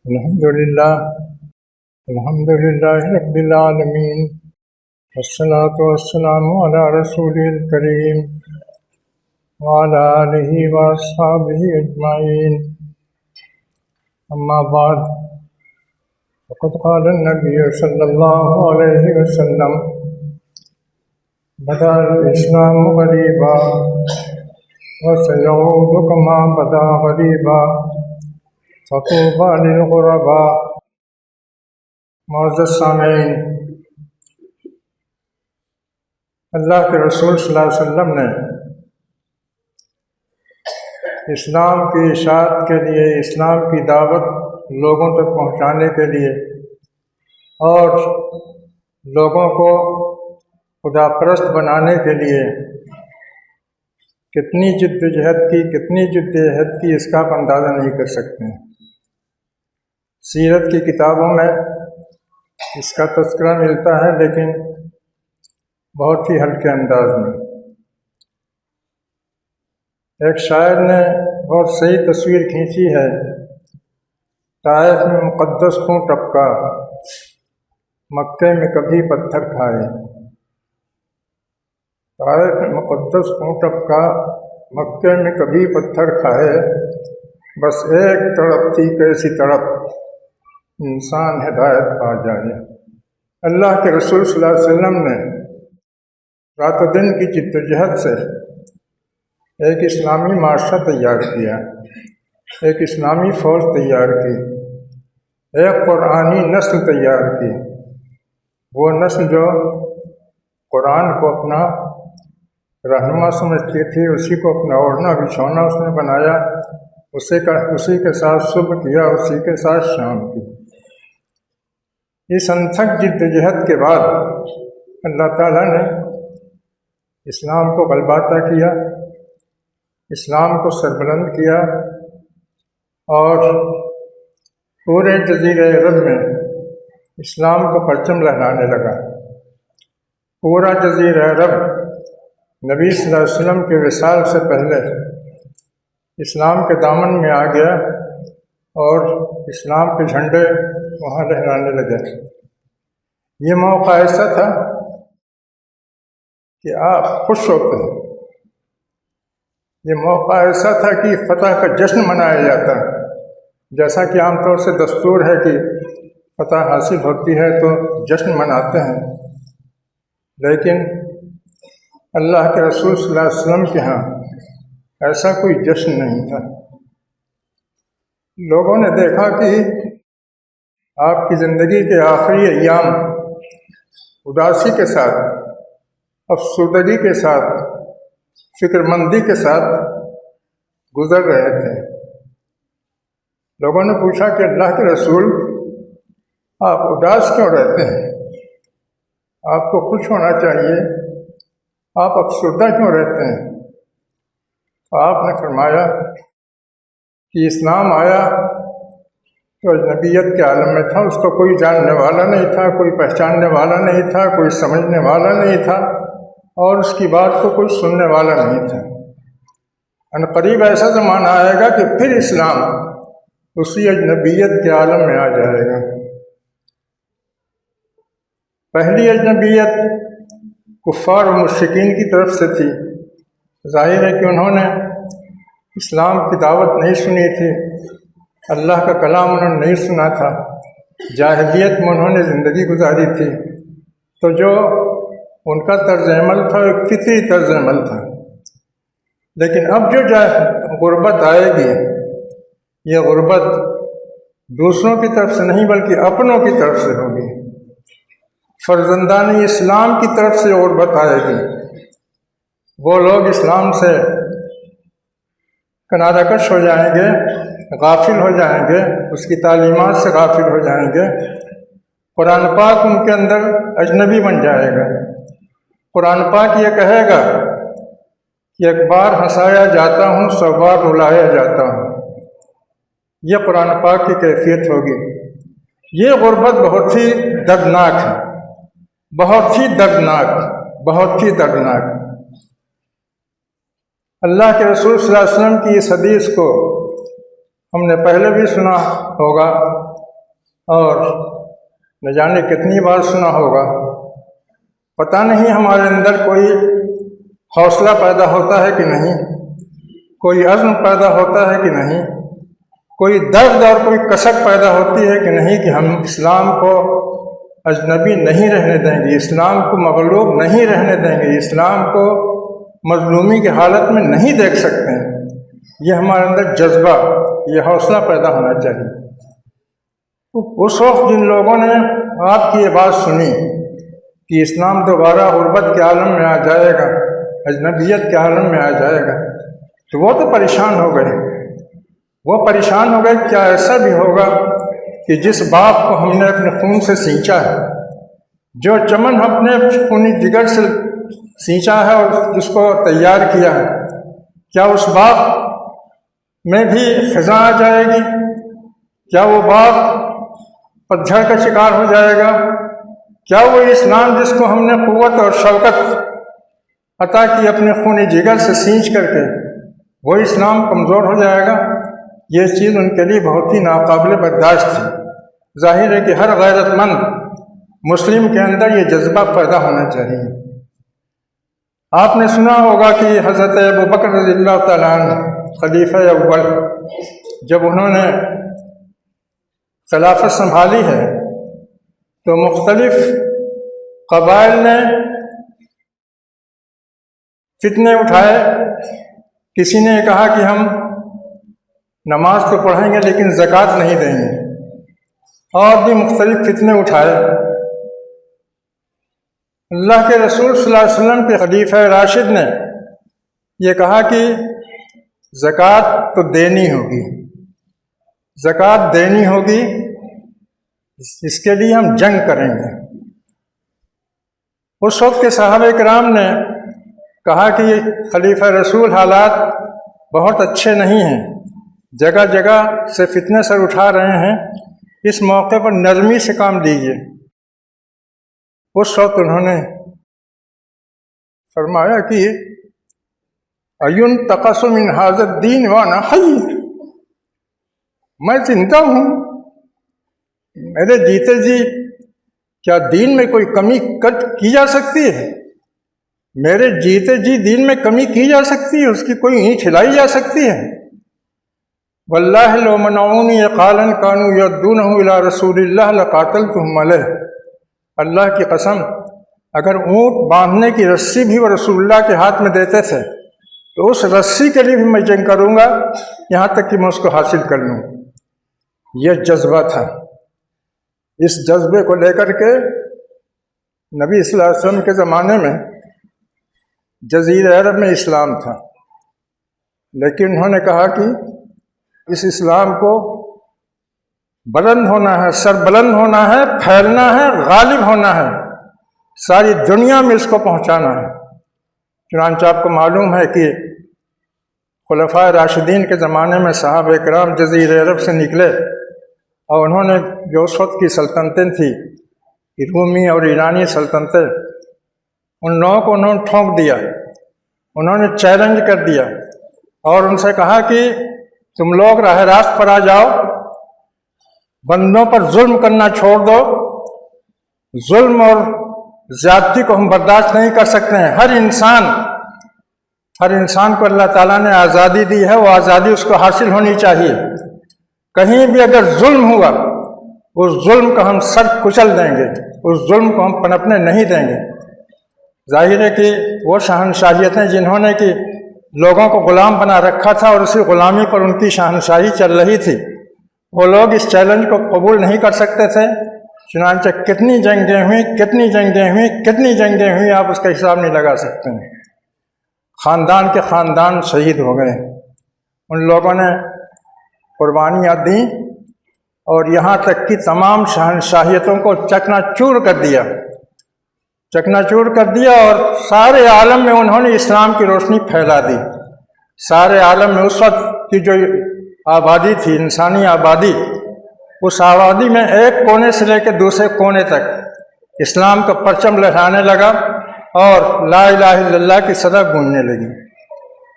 الحمد للہ رب العالمین، والصلاة والسلام علی رسولہ الکریم وعلی آلہ واصحابہ اجمعین، اما بعد، فقد قال النبی صلی اللہ علیہ وسلم: بدأ الاسلام غریبا وسيعود كما بدأ غریبا فطوبى للغرباء۔ معزز سامعین، اللہ کے رسول صلی اللہ علیہ وسلم نے اسلام کی اشاعت کے لیے، اسلام کی دعوت لوگوں تک پہنچانے کے لیے اور لوگوں کو خدا پرست بنانے کے لیے کتنی جدوجہد کی اس کا آپ اندازہ نہیں کر سکتے ہیں۔ سیرت کی کتابوں میں اس کا تذکرہ ملتا ہے، لیکن بہت ہی ہلکے انداز میں۔ ایک شاعر نے بہت صحیح تصویر کھینچی ہے: طائف میں مقدس خون ٹپکا، مکے میں کبھی پتھر کھائے۔ طائف میں مقدس خون ٹپکا، مکے میں کبھی پتھر کھائے، بس ایک تڑپ تھی کیسی تڑپ، انسان ہدایت پا جائے۔ اللہ کے رسول صلی اللہ علیہ وسلم نے رات و دن کی جدوجہد سے ایک اسلامی معاشرہ تیار کیا، ایک اسلامی فوج تیار کی، ایک قرآنی نسل تیار کی۔ وہ نسل جو قرآن کو اپنا رہنما سمجھتی تھی، اسی کو اپنا اوڑھنا بچھونا اس نے بنایا، اسی کے ساتھ صبح کیا، اسی کے ساتھ شام کی۔ اس انتھک جدوجہد کے بعد اللہ تعالیٰ نے اسلام کو غلبہ عطا کیا، اسلام کو سربلند کیا، اور پورے جزیرہ عرب میں اسلام کا پرچم لہرانے لگا۔ پورا جزیرہ عرب نبی صلی اللہ علیہ وسلم کے وصال سے پہلے اسلام کے دامن میں آ گیا، اور اسلام کے جھنڈے وہاں لہرانے لگے۔ یہ موقع ایسا تھا کہ آپ خوش ہوتے ہیں، یہ موقع ایسا تھا کہ فتح کا جشن منایا جاتا، جیسا کہ عام طور سے دستور ہے کہ فتح حاصل ہوتی ہے تو جشن مناتے ہیں، لیکن اللہ کے رسول صلی اللہ علیہ وسلم کے ہاں ایسا کوئی جشن نہیں تھا۔ لوگوں نے دیکھا کہ آپ کی زندگی کے آخری ایام اداسی کے ساتھ، افسردگی کے ساتھ، فکر مندی کے ساتھ گزر رہے تھے۔ لوگوں نے پوچھا کہ اللہ کے رسول، آپ اداس کیوں رہتے ہیں؟ آپ کو خوش ہونا چاہیے، آپ افسردہ کیوں رہتے ہیں؟ تو آپ نے فرمایا کہ اسلام آیا تو اجنبیت کے عالم میں تھا، اس کو کوئی جاننے والا نہیں تھا، کوئی پہچاننے والا نہیں تھا، کوئی سمجھنے والا نہیں تھا، اور اس کی بات کو کوئی سننے والا نہیں تھا۔ عنقریب ایسا زمانہ آئے گا کہ پھر اسلام اسی اجنبیت کے عالم میں آ جائے گا۔ پہلی اجنبیت کفار و مشرکین کی طرف سے تھی۔ ظاہر ہے کہ انہوں نے اسلام کی دعوت نہیں سنی تھی، اللہ کا کلام انہوں نے نہیں سنا تھا، جاہلیت میں انہوں نے زندگی گزاری تھی، تو جو ان کا طرز عمل تھا ایک فطری طرز عمل تھا۔ لیکن اب جو غربت آئے گی، یہ غربت دوسروں کی طرف سے نہیں بلکہ اپنوں کی طرف سے ہوگی۔ فرزندان اسلام کی طرف سے غربت آئے گی۔ وہ لوگ اسلام سے کنارہ کش ہو جائیں گے، غافل ہو جائیں گے، اس کی تعلیمات سے غافل ہو جائیں گے۔ قرآن پاک ان کے اندر اجنبی بن جائے گا۔ قرآن پاک یہ کہے گا کہ ایک بار ہنسایا جاتا ہوں، 100 بار رلایا جاتا ہوں۔ یہ قرآن پاک کی کیفیت ہوگی۔ یہ غربت بہت ہی دردناک ہے، بہت ہی دردناک، بہت ہی دردناک۔ اللہ کے رسول صلی اللہ علیہ وسلم کی اس حدیث کو ہم نے پہلے بھی سنا ہوگا اور نہ جانے کتنی بار سنا ہوگا۔ پتہ نہیں ہمارے اندر کوئی حوصلہ پیدا ہوتا ہے کہ نہیں، کوئی عزم پیدا ہوتا ہے کہ نہیں، کوئی درد اور کوئی کسک پیدا ہوتی ہے کہ نہیں کہ ہم اسلام کو اجنبی نہیں رہنے دیں گے، اسلام کو مغلوب نہیں رہنے دیں گے، اسلام کو مظلومی کی حالت میں نہیں دیکھ سکتے ہیں۔ یہ ہمارے اندر جذبہ، یہ حوصلہ پیدا ہونا چاہیے۔ اس وقت جن لوگوں نے آپ کی یہ بات سنی کہ اسلام دوبارہ غربت کے عالم میں آ جائے گا، اجنبیت کے عالم میں آ جائے گا، تو وہ تو پریشان ہو گئے۔ وہ پریشان ہو گئے، کیا ایسا بھی ہوگا کہ جس باغ کو ہم نے اپنے خون سے سینچا ہے، جو چمن ہم نے خونی جگر سے سینچا ہے اور جس کو تیار کیا ہے، کیا اس باغ میں بھی خزاں آ جائے گی؟ کیا وہ باغ پتجھڑ کا شکار ہو جائے گا؟ کیا وہ اسلام جس کو ہم نے قوت اور شوکت عطا کی اپنے خون جگر سے سینچ کر کے، وہ اسلام کمزور ہو جائے گا؟ یہ چیز ان کے لیے بہت ہی ناقابل برداشت تھی۔ ظاہر ہے کہ ہر غیرت مند مسلم کے اندر یہ جذبہ پیدا ہونا چاہیے۔ آپ نے سنا ہوگا کہ حضرت ابوبکر رضی اللہ تعالیٰ عنہ خلیفہ اول، جب انہوں نے خلافت سنبھالی ہے تو مختلف قبائل نے فتنے اٹھائے۔ کسی نے کہا کہ ہم نماز تو پڑھیں گے لیکن زکوٰۃ نہیں دیں گے، اور بھی مختلف فتنے اٹھائے۔ اللہ کے رسول صلی اللہ علیہ وسلم کے خلیفہ راشد نے یہ کہا کہ زکوٰۃ تو دینی ہوگی، زکوٰۃ دینی ہوگی، اس کے لیے ہم جنگ کریں گے۔ اس وقت کے صحابہ کرام نے کہا کہ یہ خلیفہ رسول حالات بہت اچھے نہیں ہیں، جگہ جگہ سے فتنے سر اٹھا رہے ہیں، اس موقع پر نرمی سے کام لیجیے۔ اس وقت انہوں نے فرمایا کہ اَيُنْتَقَصُ مِنْ هَذَا الدِّينِ وَأَنَا حَيٌّ، میں زندہ ہوں، میرے جیتے جی کیا دین میں کوئی کمی کی جا سکتی ہے؟ میرے جیتے جی دین میں کمی کی جا سکتی ہے؟ اس کی کوئی اینٹ ہلائی جا سکتی ہے؟ واللہ لو منعونی قالا کانوا یدونہ الی رسول اللہ لقاتلتہم علیہ، اللہ کی قسم اگر اونٹ باندھنے کی رسی بھی وہ رسول اللہ کے ہاتھ میں دیتے تھے تو اس رسی کے لیے بھی میں جنگ کروں گا یہاں تک کہ میں اس کو حاصل کر لوں۔ یہ جذبہ تھا۔ اس جذبے کو لے کر کے نبی صلی اللہ علیہ وسلم کے زمانے میں جزیرہ عرب میں اسلام تھا، لیکن انہوں نے کہا کہ اس اسلام کو بلند ہونا ہے، سر بلند ہونا ہے، پھیلنا ہے، غالب ہونا ہے، ساری دنیا میں اس کو پہنچانا ہے۔ چنانچہ آپ کو معلوم ہے کہ خلفائے راشدین کے زمانے میں صحابہ کرام جزیرہ عرب سے نکلے اور انہوں نے جو اس وقت کی سلطنتیں تھیں، رومی اور ایرانی سلطنتیں، ان لوگوں کو انہوں نے ٹھونک دیا، انہوں نے چیلنج کر دیا اور ان سے کہا کہ تم لوگ راہ راست پر آ جاؤ، بندوں پر ظلم کرنا چھوڑ دو، ظلم اور زیادتی کو ہم برداشت نہیں کر سکتے ہیں۔ ہر انسان کو اللہ تعالیٰ نے آزادی دی ہے، وہ آزادی اس کو حاصل ہونی چاہیے۔ کہیں بھی اگر ظلم ہوا اس ظلم کو ہم سر کچل دیں گے، اس ظلم کو ہم پنپنے نہیں دیں گے۔ ظاہر ہے کہ وہ شہنشاہیتیں جنہوں نے کہ لوگوں کو غلام بنا رکھا تھا اور اسی غلامی پر ان کی شہنشاہی چل رہی تھی، وہ لوگ اس چیلنج کو قبول نہیں کر سکتے تھے۔ چنانچہ کتنی جنگیں ہوئیں آپ اس کا حساب نہیں لگا سکتے ہیں۔ خاندان کے خاندان شہید ہو گئے، ان لوگوں نے قربانیاں دیں اور یہاں تک کہ تمام شہنشاہیتوں کو چکنا چور کر دیا اور سارے عالم میں انہوں نے اسلام کی روشنی پھیلا دی۔ سارے عالم میں اس وقت کی جو آبادی تھی، انسانی آبادی، اس آبادی میں ایک کونے سے لے کے دوسرے کونے تک اسلام کا پرچم لہرانے لگا اور لا الہ الا اللہ کی صدا گونجنے لگی۔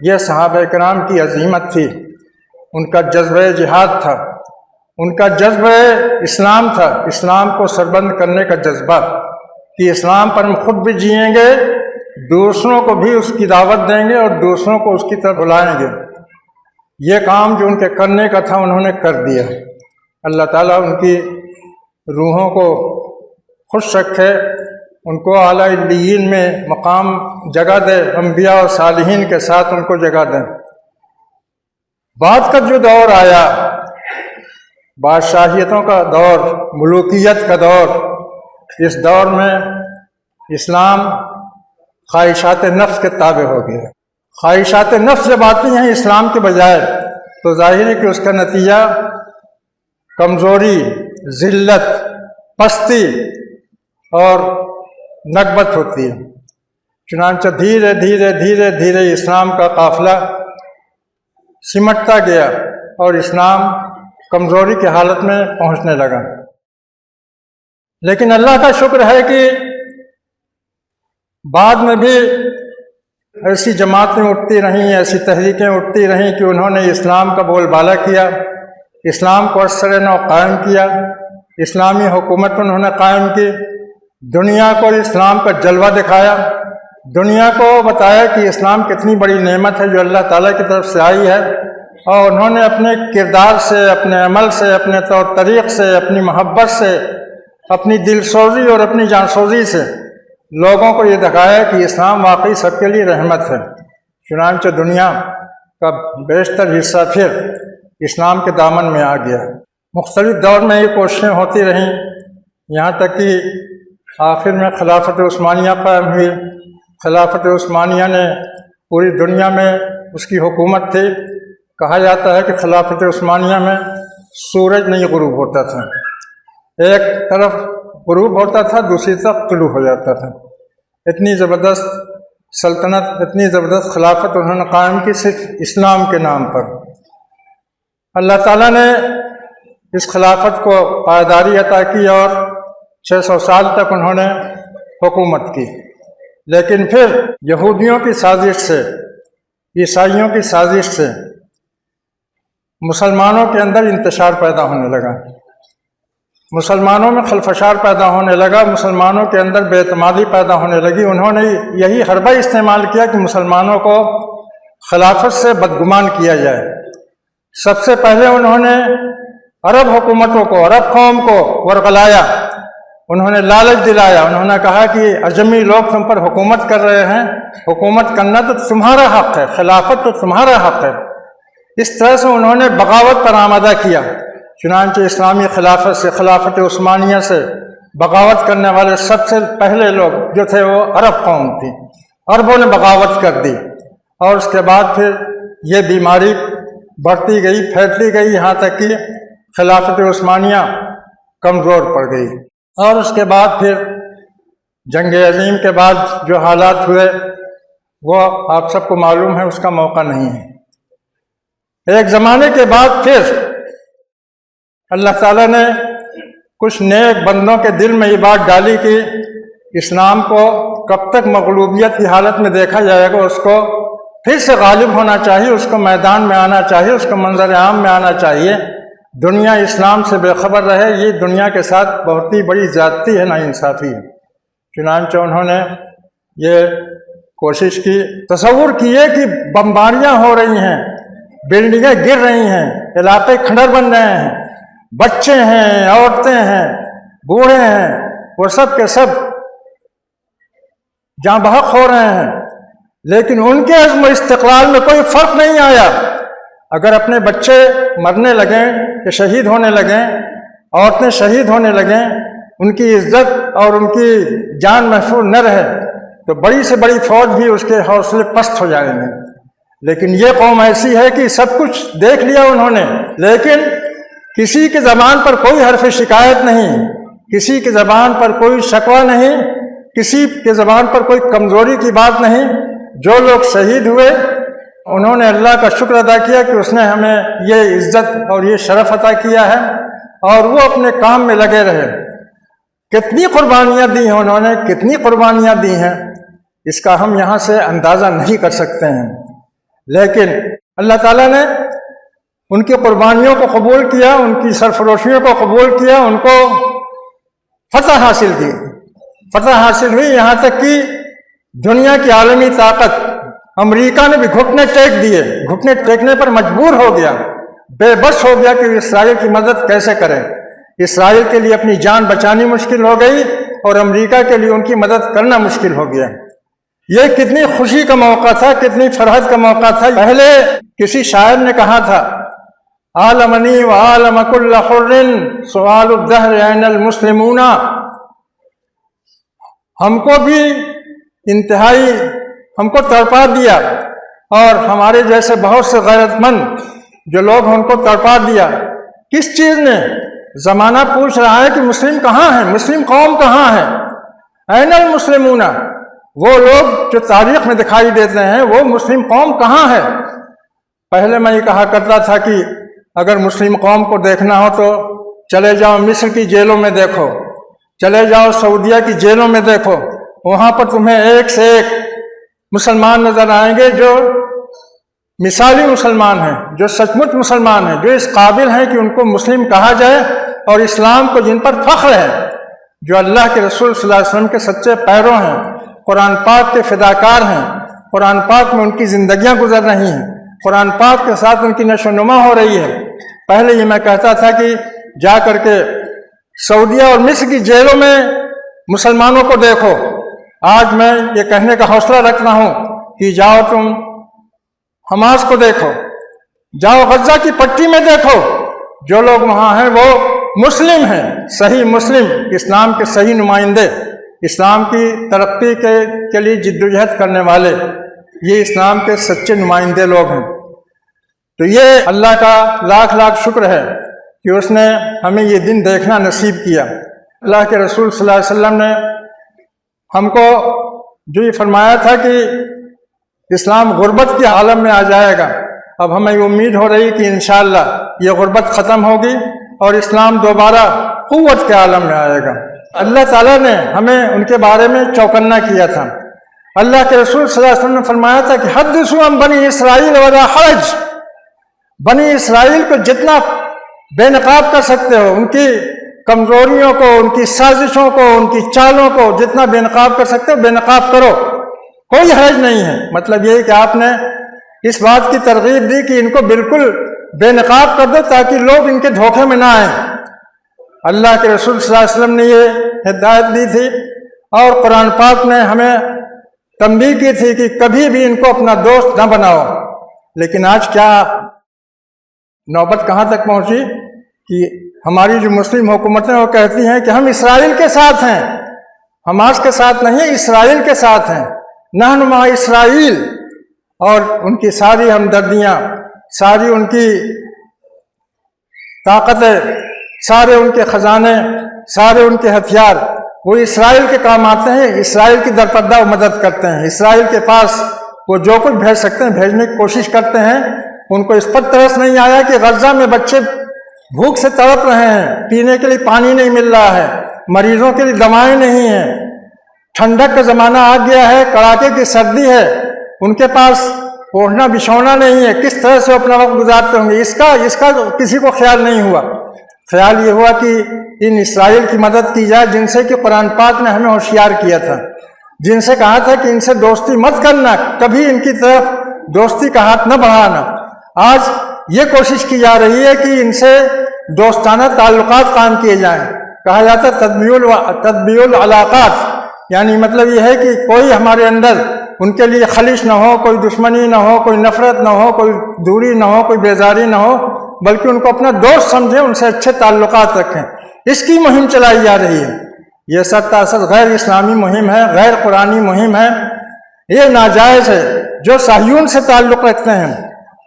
یہ صحابہ کرام کی عظیمت تھی، ان کا جذبہ جہاد تھا، ان کا جذبہ اسلام تھا، اسلام کو سربلند کرنے کا جذبہ، کہ اسلام پر ہم خود بھی جئیں گے، دوسروں کو بھی اس کی دعوت دیں گے اور دوسروں کو اس کی طرف بلائیں گے۔ یہ کام جو ان کے کرنے کا تھا انہوں نے کر دیا۔ اللہ تعالیٰ ان کی روحوں کو خوش رکھے، ان کو اعلیٰ علیین میں مقام جگہ دے، انبیاء اور صالحین کے ساتھ ان کو جگہ دیں۔ بعد کا جو دور آیا، بادشاہیتوں کا دور، ملوکیت کا دور، اس دور میں اسلام خواہشات نفس کے تابع ہو گیا۔ خواہشات نفس جب آتی ہیں اسلام کے بجائے تو ظاہر ہے کہ اس کا نتیجہ کمزوری، ذلت، پستی اور نکبت ہوتی ہے۔ چنانچہ دھیرے دھیرے دھیرے دھیرے اسلام کا قافلہ سمٹتا گیا اور اسلام کمزوری کی حالت میں پہنچنے لگا۔ لیکن اللہ کا شکر ہے کہ بعد میں بھی ایسی جماعتیں اٹھتی رہیں، ایسی تحریکیں اٹھتی رہیں کہ انہوں نے اسلام کا بول بالا کیا، اسلام کو اثر نو قائم کیا، اسلامی حکومت انہوں نے قائم کی، دنیا کو اسلام کا جلوہ دکھایا، دنیا کو بتایا کہ اسلام کتنی بڑی نعمت ہے جو اللہ تعالیٰ کی طرف سے آئی ہے، اور انہوں نے اپنے کردار سے، اپنے عمل سے، اپنے طور طریق سے، اپنی محبت سے، اپنی دل سوزی اور اپنی جان سوزی سے لوگوں کو یہ دکھایا کہ اسلام واقعی سب کے لیے رحمت ہے۔ چنانچہ دنیا کا بیشتر حصہ پھر اسلام کے دامن میں آ گیا۔ مختلف دور میں یہ کوششیں ہوتی رہیں، یہاں تک کہ آخر میں خلافت عثمانیہ قائم ہوئی۔ خلافت عثمانیہ نے پوری دنیا میں اس کی حکومت تھی۔ کہا جاتا ہے کہ خلافت عثمانیہ میں سورج نہیں غروب ہوتا تھا، ایک طرف غروب ہوتا تھا، دوسری طرف طلوع ہو جاتا تھا۔ اتنی زبردست سلطنت، اتنی زبردست خلافت انہوں نے قائم کی صرف اسلام کے نام پر۔ اللہ تعالیٰ نے اس خلافت کو پائیداری عطا کی اور 600 سال تک انہوں نے حکومت کی۔ لیکن پھر یہودیوں کی سازش سے، عیسائیوں کی سازش سے مسلمانوں کے اندر انتشار پیدا ہونے لگا، مسلمانوں میں خلفشار پیدا ہونے لگا، مسلمانوں کے اندر بے اعتمادی پیدا ہونے لگی۔ انہوں نے یہی حربہ استعمال کیا کہ مسلمانوں کو خلافت سے بدگمان کیا جائے۔ سب سے پہلے انہوں نے عرب حکومتوں کو، عرب قوم کو ورغلایا، انہوں نے لالچ دلایا، انہوں نے کہا کہ اجمی لوگ تم پر حکومت کر رہے ہیں، حکومت کرنا تو تمہارا حق ہے، خلافت تو تمہارا حق ہے۔ اس طرح سے انہوں نے بغاوت پر آمادہ کیا۔ چنانچہ اسلامی خلافت سے، خلافت عثمانیہ سے بغاوت کرنے والے سب سے پہلے لوگ جو تھے وہ عرب قوم تھی۔ عربوں نے بغاوت کر دی، اور اس کے بعد پھر یہ بیماری بڑھتی گئی، پھیلتی گئی، یہاں تک کہ خلافت عثمانیہ کمزور پڑ گئی۔ اور اس کے بعد پھر جنگ عظیم کے بعد جو حالات ہوئے وہ آپ سب کو معلوم ہے، اس کا موقع نہیں ہے۔ ایک زمانے کے بعد پھر اللہ تعالیٰ نے کچھ نیک بندوں کے دل میں یہ بات ڈالی کہ اسلام کو کب تک مغلوبیت کی حالت میں دیکھا جائے گا، اس کو پھر سے غالب ہونا چاہیے، اس کو میدان میں آنا چاہیے، اس کو منظر عام میں آنا چاہیے، دنیا اسلام سے بے خبر رہے۔ یہ دنیا کے ساتھ بہت ہی بڑی زیادتی ہے، ناانصافی ہے۔ چنانچہ انہوں نے یہ کوشش کی، تصور کیے کہ بمباریاں ہو رہی ہیں، بلڈنگیں گر رہی ہیں، علاقے کھنڈر بن رہے ہیں، بچے ہیں، عورتیں ہیں، بوڑھے ہیں، وہ سب کے سب جاں بحق ہو رہے ہیں، لیکن ان کے عزم و استقلال میں کوئی فرق نہیں آیا۔ اگر اپنے بچے مرنے لگیں کہ شہید ہونے لگیں، عورتیں شہید ہونے لگیں، ان کی عزت اور ان کی جان محفوظ نہ رہے تو بڑی سے بڑی فوج بھی اس کے حوصلے پست ہو جائیں گے۔ لیکن یہ قوم ایسی ہے کہ سب کچھ دیکھ لیا انہوں نے، لیکن کسی کی زبان پر کوئی حرف شکایت نہیں، کسی کی زبان پر کوئی شکوہ نہیں، کسی کی زبان پر کوئی کمزوری کی بات نہیں۔ جو لوگ شہید ہوئے انہوں نے اللہ کا شکر ادا کیا کہ اس نے ہمیں یہ عزت اور یہ شرف عطا کیا ہے، اور وہ اپنے کام میں لگے رہے۔ کتنی قربانیاں دی ہیں انہوں نے، کتنی قربانیاں دی ہیں، اس کا ہم یہاں سے اندازہ نہیں کر سکتے ہیں۔ لیکن اللہ تعالیٰ نے ان کی قربانیوں کو قبول کیا، ان کی سرفروشیوں کو قبول کیا، ان کو فتح حاصل کی، فتح حاصل ہوئی، یہاں تک کہ دنیا کی عالمی طاقت امریکہ نے بھی گھٹنے ٹیک دیے، گھٹنے ٹیکنے پر مجبور ہو گیا، بے بس ہو گیا کہ اسرائیل کی مدد کیسے کرے۔ اسرائیل کے لیے اپنی جان بچانی مشکل ہو گئی اور امریکہ کے لیے ان کی مدد کرنا مشکل ہو گیا۔ یہ کتنی خوشی کا موقع تھا، کتنی فرحت کا موقع تھا۔ پہلے کسی شاعر نے کہا تھا، عالمنی و عالم کل حر سؤال الدہر این المسلمون، ہم کو بھی انتہائی ہم کو تڑپا دیا، اور ہمارے جیسے بہت سے غیرت مند جو لوگ ان کو تڑپا دیا۔ کس چیز نے؟ زمانہ پوچھ رہا ہے کہ مسلم کہاں ہیں، مسلم قوم کہاں ہے؟ این المسلمون، وہ لوگ جو تاریخ میں دکھائی دیتے ہیں، وہ مسلم قوم کہاں ہے؟ پہلے میں یہ کہا کرتا تھا کہ اگر مسلم قوم کو دیکھنا ہو تو چلے جاؤ مصر کی جیلوں میں دیکھو، چلے جاؤ سعودیہ کی جیلوں میں دیکھو، وہاں پر تمہیں ایک سے ایک مسلمان نظر آئیں گے جو مثالی مسلمان ہیں، جو سچ مچ مسلمان ہیں، جو اس قابل ہیں کہ ان کو مسلم کہا جائے، اور اسلام کو جن پر فخر ہے، جو اللہ کے رسول صلی اللہ علیہ وسلم کے سچے پیرو ہیں، قرآن پاک کے فداکار ہیں، قرآن پاک میں ان کی زندگیاں گزر رہی ہیں، قرآن پاک کے ساتھ ان کی نشو و نما ہو رہی ہے۔ پہلے یہ میں کہتا تھا کہ جا کر کے سعودیہ اور مصر کی جیلوں میں مسلمانوں کو دیکھو، آج میں یہ کہنے کا حوصلہ رکھتا ہوں کہ جاؤ تم حماس کو دیکھو، جاؤ غزہ کی پٹی میں دیکھو، جو لوگ وہاں ہیں وہ مسلم ہیں، صحیح مسلم، اسلام کے صحیح نمائندے، اسلام کی ترقی کے لیے جدوجہد کرنے والے، یہ اسلام کے سچے نمائندے لوگ ہیں۔ تو یہ اللہ کا لاکھ لاکھ شکر ہے کہ اس نے ہمیں یہ دن دیکھنا نصیب کیا۔ اللہ کے رسول صلی اللہ علیہ وسلم نے ہم کو جو یہ فرمایا تھا کہ اسلام غربت کے عالم میں آ جائے گا، اب ہمیں امید ہو رہی کہ انشاءاللہ یہ غربت ختم ہوگی اور اسلام دوبارہ قوت کے عالم میں آئے گا۔ اللہ تعالیٰ نے ہمیں ان کے بارے میں چوکنا کیا تھا۔ اللہ کے رسول صلی اللہ علیہ وسلم نے فرمایا تھا کہ حدثوا عن بنی اسرائیل ولا حرج، بنی اسرائیل کو جتنا بے نقاب کر سکتے ہو، ان کی کمزوریوں کو، ان کی سازشوں کو، ان کی چالوں کو جتنا بے نقاب کر سکتے ہو بے نقاب کرو، کوئی حرج نہیں ہے۔ مطلب یہ ہے کہ آپ نے اس بات کی ترغیب دی کہ ان کو بالکل بے نقاب کر دو تاکہ لوگ ان کے دھوکے میں نہ آئیں۔ اللہ کے رسول صلی اللہ علیہ وسلم نے یہ ہدایت دی تھی، اور قرآن پاک نے ہمیں تنبیہ کی تھی کہ کبھی بھی ان کو اپنا دوست نہ بناؤ۔ لیکن آج کیا نوبت کہاں تک پہنچی کہ ہماری جو مسلم حکومتیں وہ کہتی ہیں کہ ہم اسرائیل کے ساتھ ہیں، حماس کے ساتھ نہیں، اسرائیل کے ساتھ ہیں، نحن مع اسرائیل، اور ان کی ساری ہمدردیاں، ساری ان کی طاقتیں، سارے ان کے خزانے، سارے ان کے ہتھیار وہ اسرائیل کے کام آتے ہیں، اسرائیل کی درپردہ مدد کرتے ہیں، اسرائیل کے پاس وہ جو کچھ بھیج سکتے ہیں بھیجنے کی کوشش کرتے ہیں۔ ان کو اس پر ترس نہیں آیا کہ غزہ میں بچے بھوک سے تڑپ رہے ہیں، پینے کے لیے پانی نہیں مل رہا ہے، مریضوں کے لیے دوائیں نہیں ہیں، ٹھنڈک کا زمانہ آ گیا ہے، کڑاکے کی سردی ہے، ان کے پاس اوڑھنا بچھونا نہیں ہے، کس طرح سے اپنا وقت گزارتے ہوں گے، اس کا کسی کو خیال نہیں ہوا۔ خیال یہ ہوا کہ ان اسرائیل کی مدد کی جائے، جن سے کہ قرآن پاک نے ہمیں ہوشیار کیا تھا، جن سے کہا تھا کہ ان سے دوستی مت کرنا، کبھی ان کی طرف دوستی کا ہاتھ نہ بڑھانا۔ آج یہ کوشش کی جا رہی ہے کہ ان سے دوستانہ تعلقات قائم کیے جائیں۔ کہا جاتا ہے تطبیع العلاقات، یعنی مطلب یہ ہے کہ کوئی ہمارے اندر ان کے لیے خلش نہ ہو، کوئی دشمنی نہ ہو، کوئی نفرت نہ ہو، کوئی دوری نہ ہو، کوئی بیزاری نہ ہو، بلکہ ان کو اپنا دوست سمجھیں، ان سے اچھے تعلقات رکھیں۔ اس کی مہم چلائی جا رہی ہے۔ یہ سرتاسر غیر اسلامی مہم ہے، غیر قرآنی مہم ہے، یہ ناجائز ہے۔ جو صہیون سے تعلق رکھتے ہیں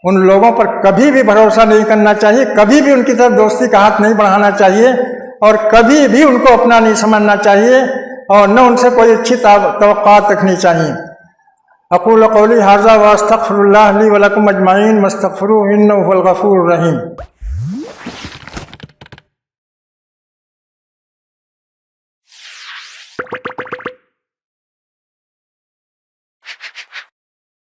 ان لوگوں پر کبھی بھی بھروسہ نہیں کرنا چاہیے، کبھی بھی ان کی طرف دوستی کا ہاتھ نہیں بڑھانا چاہیے، اور کبھی بھی ان کو اپنا نہیں سمجھنا چاہیے، اور نہ ان سے کوئی اچھی توقعات رکھنی چاہیے۔ اقول قولی ھذا واستغفر اللہ لی ولکم اجمعین واستغفروہ انہ ھو الغفور الرحیم۔